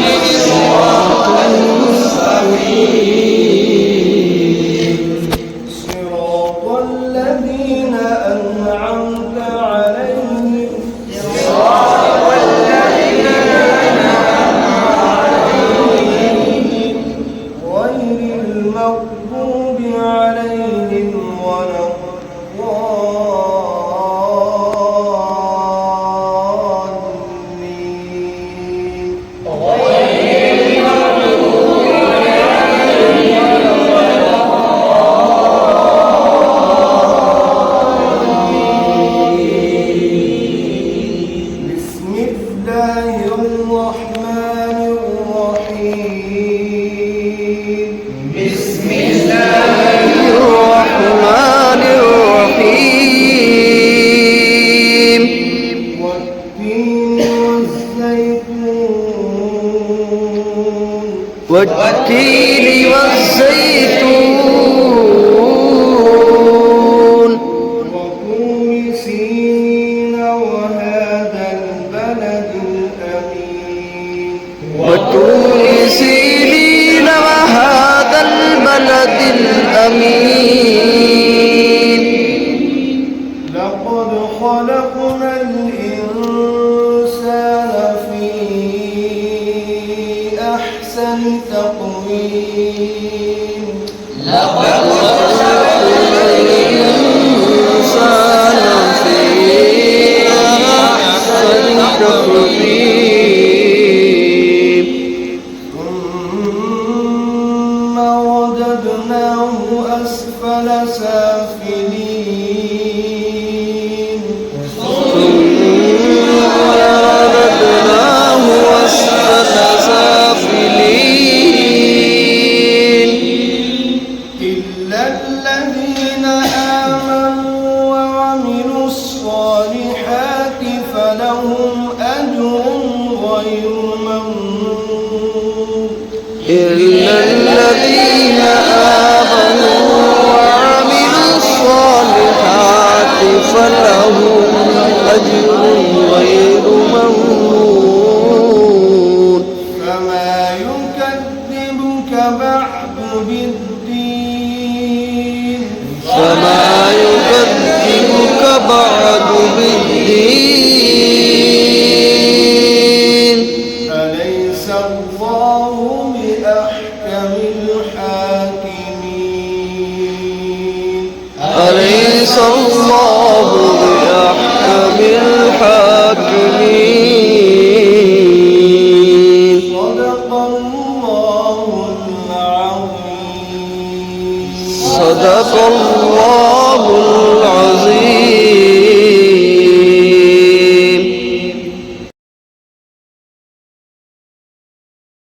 الصراط المستقيم صراط الذين أنعمت عليهم غير المغضوب عليهم ولا الضالين بسم الله الرحمن الرحيم بسم الله الرحمن الرحيم والتين والزيتون وطور سينين وهذا البلد الأمين وطور سينين وهذا البلد الأمين لقد خلقنا الإنسان في أحسن تقويم لقد خلقنا الإنسان في أحسن تقويم ثم رددناه أسفل سافلين رددناه أسفل سافلين إلا الذين آمنوا وعملوا الصالحات فلهم أجر غير ممنون إلا الذين آمنوا وعملوا الصالحات فلهم أجر